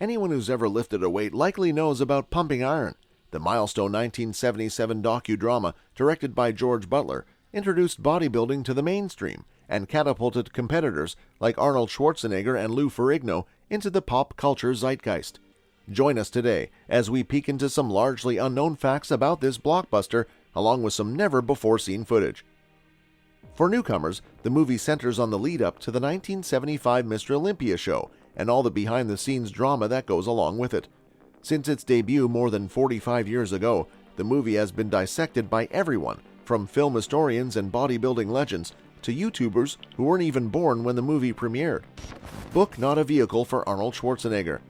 Anyone who's ever lifted a weight likely knows about Pumping Iron. The milestone 1977 docudrama, directed by George Butler, introduced bodybuilding to the mainstream and catapulted competitors like Arnold Schwarzenegger and Lou Ferrigno into the pop culture zeitgeist. Join us today as we peek into some largely unknown facts about this blockbuster, along with some never-before-seen footage. For newcomers, the movie centers on the lead-up to the 1975 Mr. Olympia show and all the behind-the-scenes drama that goes along with it. Since its debut more than 45 years ago, the movie has been dissected by everyone, from film historians and bodybuilding legends to YouTubers who weren't even born when the movie premiered. Book not a vehicle for Arnold Schwarzenegger.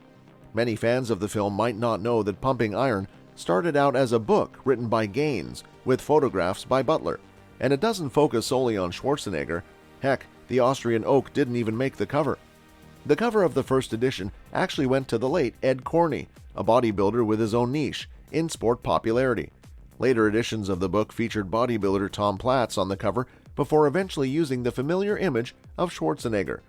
Many fans of the film might not know that Pumping Iron started out as a book written by Gaines with photographs by Butler, and it doesn't focus solely on Schwarzenegger. Heck, the Austrian oak didn't even make the cover. The cover of the first edition actually went to the late Ed Corney, a bodybuilder with his own niche in sport popularity. Later editions of the book featured bodybuilder Tom Platz on the cover before eventually using the familiar image of Schwarzenegger.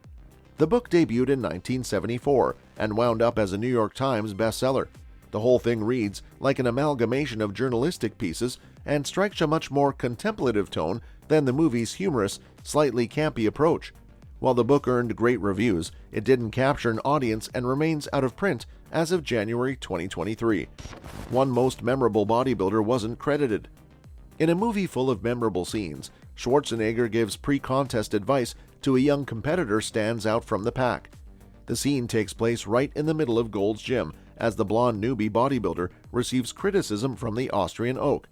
The book debuted in 1974 and wound up as a New York Times bestseller. The whole thing reads like an amalgamation of journalistic pieces and strikes a much more contemplative tone than the movie's humorous, slightly campy approach. While the book earned great reviews, it didn't capture an audience and remains out of print as of January 2023. One most memorable bodybuilder wasn't credited. In a movie full of memorable scenes, Schwarzenegger gives pre-contest advice to a young competitor stands out from the pack. The scene takes place right in the middle of Gold's Gym as the blonde newbie bodybuilder receives criticism from the Austrian oak.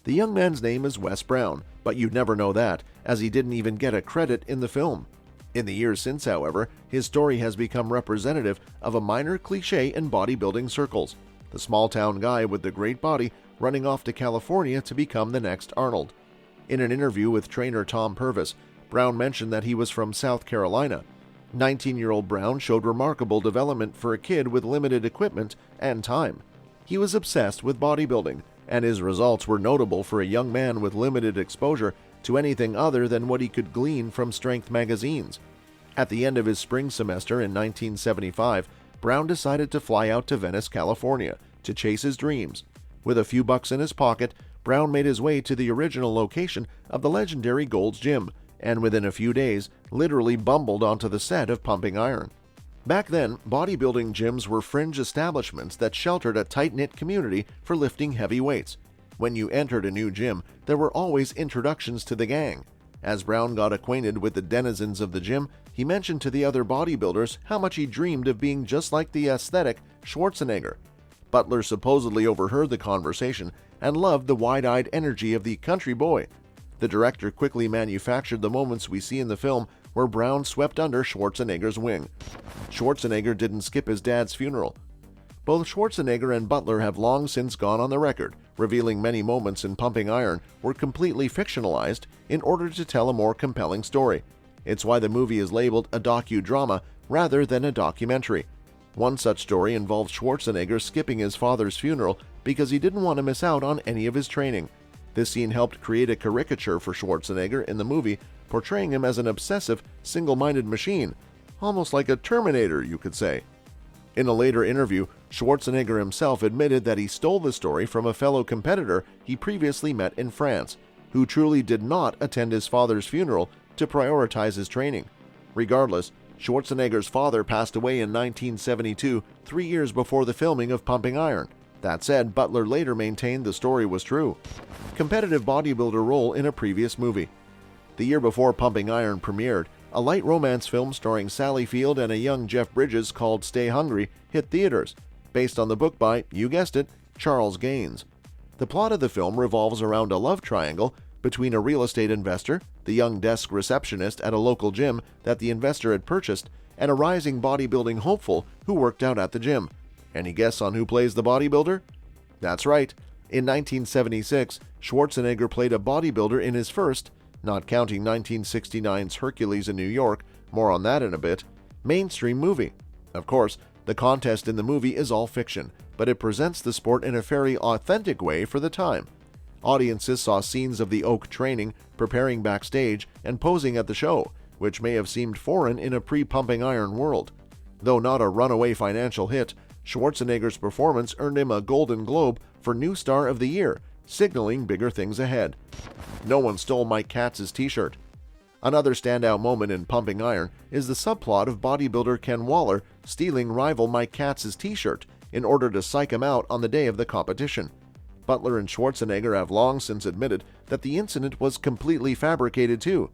The young man's name is Wes Brown, but you'd never know that, as he didn't even get a credit in the film. In the years since, however, his story has become representative of a minor cliché in bodybuilding circles: the small-town guy with the great body running off to California to become the next Arnold. In an interview with trainer Tom Purvis, Brown mentioned that he was from South Carolina. 19-year-old Brown showed remarkable development for a kid with limited equipment and time. He was obsessed with bodybuilding, and his results were notable for a young man with limited exposure to anything other than what he could glean from strength magazines. At the end of his spring semester in 1975, Brown decided to fly out to Venice, California, to chase his dreams. With a few bucks in his pocket, Brown made his way to the original location of the legendary Gold's Gym, and within a few days, literally bumbled onto the set of Pumping Iron. Back then, bodybuilding gyms were fringe establishments that sheltered a tight-knit community for lifting heavy weights. When you entered a new gym, there were always introductions to the gang. As Brown got acquainted with the denizens of the gym, he mentioned to the other bodybuilders how much he dreamed of being just like the aesthetic Schwarzenegger. Butler supposedly overheard the conversation and loved the wide-eyed energy of the country boy. The director quickly manufactured the moments we see in the film where Brown swept under Schwarzenegger's wing. Schwarzenegger didn't skip his dad's funeral. Both Schwarzenegger and Butler have long since gone on the record, revealing many moments in Pumping Iron were completely fictionalized in order to tell a more compelling story. It's why the movie is labeled a docudrama rather than a documentary. One such story involves Schwarzenegger skipping his father's funeral because he didn't want to miss out on any of his training. This scene helped create a caricature for Schwarzenegger in the movie, portraying him as an obsessive, single-minded machine, almost like a Terminator, you could say. In a later interview, Schwarzenegger himself admitted that he stole the story from a fellow competitor he previously met in France, who truly did not attend his father's funeral to prioritize his training. Regardless, Schwarzenegger's father passed away in 1972, 3 years before the filming of Pumping Iron. That said, Butler later maintained the story was true. Competitive bodybuilder role in a previous movie. The year before Pumping Iron premiered, a light romance film starring Sally Field and a young Jeff Bridges called Stay Hungry hit theaters, based on the book by, you guessed it, Charles Gaines. The plot of the film revolves around a love triangle between a real estate investor, the young desk receptionist at a local gym that the investor had purchased, and a rising bodybuilding hopeful who worked out at the gym. Any guess on who plays the bodybuilder? That's right. In 1976, Schwarzenegger played a bodybuilder in his first, not counting 1969's Hercules in New York, more on that in a bit, mainstream movie. Of course, the contest in the movie is all fiction, but it presents the sport in a very authentic way for the time. Audiences saw scenes of the Oak training, preparing backstage, and posing at the show, which may have seemed foreign in a pre-Pumping Iron world. Though not a runaway financial hit, Schwarzenegger's performance earned him a Golden Globe for New Star of the Year, signaling bigger things ahead. No one stole Mike Katz's t-shirt. Another standout moment in Pumping Iron is the subplot of bodybuilder Ken Waller stealing rival Mike Katz's t-shirt in order to psych him out on the day of the competition. Butler and Schwarzenegger have long since admitted that the incident was completely fabricated too.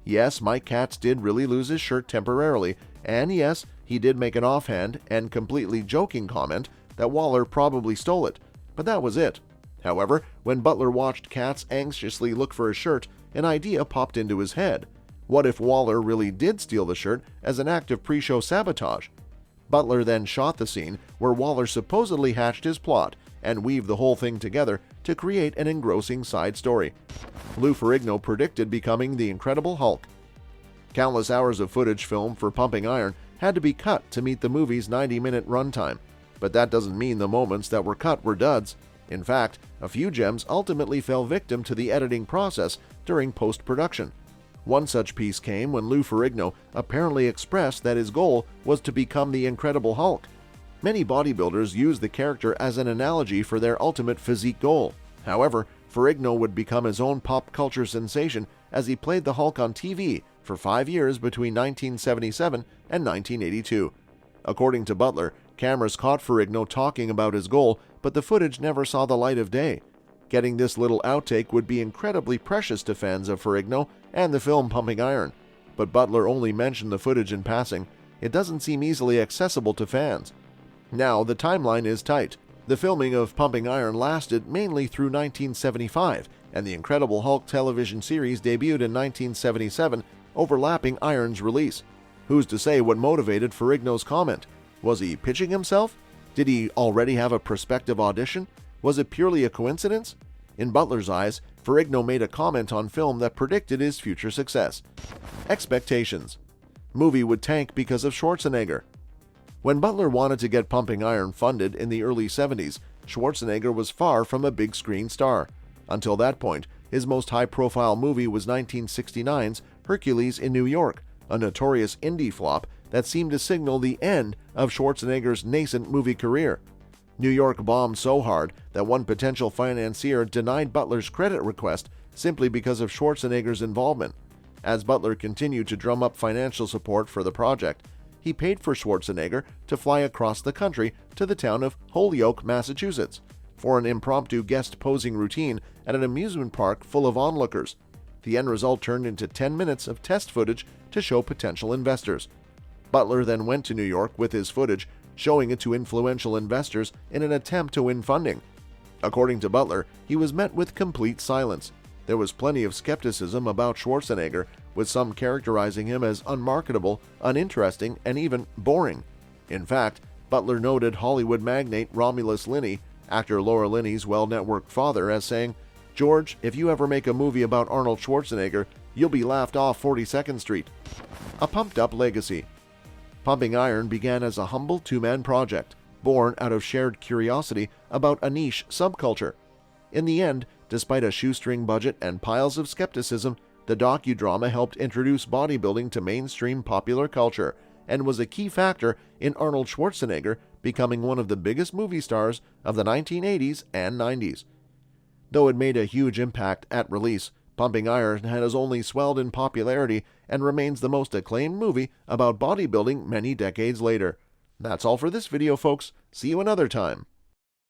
Yes, Mike Katz did really lose his shirt temporarily, and yes, he did make an offhand and completely joking comment that Waller probably stole it, but that was it. However, when Butler watched Katz anxiously look for his shirt, an idea popped into his head. What if Waller really did steal the shirt as an act of pre-show sabotage? Butler then shot the scene where Waller supposedly hatched his plot and weaved the whole thing together to create an engrossing side story. Lou Ferrigno predicted becoming the Incredible Hulk. Countless hours of footage filmed for Pumping Iron had to be cut to meet the movie's 90-minute runtime, but that doesn't mean the moments that were cut were duds. In fact, a few gems ultimately fell victim to the editing process during post-production. One such piece came when Lou Ferrigno apparently expressed that his goal was to become the Incredible Hulk. Many bodybuilders use the character as an analogy for their ultimate physique goal. However, Ferrigno would become his own pop culture sensation as he played the Hulk on TV for 5 years between 1977 and 1982. According to Butler, cameras caught Ferrigno talking about his goal, but the footage never saw the light of day. Getting this little outtake would be incredibly precious to fans of Ferrigno and the film Pumping Iron, but Butler only mentioned the footage in passing. It doesn't seem easily accessible to fans. Now, the timeline is tight. The filming of Pumping Iron lasted mainly through 1975, and the Incredible Hulk television series debuted in 1977, overlapping Iron's release. Who's to say what motivated Ferrigno's comment? Was he pitching himself? Did he already have a prospective audition? Was it purely a coincidence? In Butler's eyes, Ferrigno made a comment on film that predicted his future success. Expectations. Movie would tank because of Schwarzenegger. When Butler wanted to get Pumping Iron funded in the early 70s, Schwarzenegger was far from a big screen star. Until that point, his most high-profile movie was 1969's Hercules in New York, a notorious indie flop that seemed to signal the end of Schwarzenegger's nascent movie career. New York bombed so hard that one potential financier denied Butler's credit request simply because of Schwarzenegger's involvement. As Butler continued to drum up financial support for the project, he paid for Schwarzenegger to fly across the country to the town of Holyoke, Massachusetts, for an impromptu guest posing routine at an amusement park full of onlookers. The end result turned into 10 minutes of test footage to show potential investors. Butler then went to New York with his footage, showing it to influential investors in an attempt to win funding. According to Butler, he was met with complete silence. There was plenty of skepticism about Schwarzenegger, with some characterizing him as unmarketable, uninteresting, and even boring. In fact, Butler noted Hollywood magnate Romulus Linney, actor Laura Linney's well-networked father, as saying, "George, if you ever make a movie about Arnold Schwarzenegger, you'll be laughed off 42nd Street." A pumped-up legacy. Pumping Iron began as a humble two-man project, born out of shared curiosity about a niche subculture. In the end, despite a shoestring budget and piles of skepticism, the docudrama helped introduce bodybuilding to mainstream popular culture and was a key factor in Arnold Schwarzenegger becoming one of the biggest movie stars of the 1980s and 90s. Though it made a huge impact at release, Pumping Iron has only swelled in popularity and remains the most acclaimed movie about bodybuilding many decades later. That's all for this video, folks. See you another time.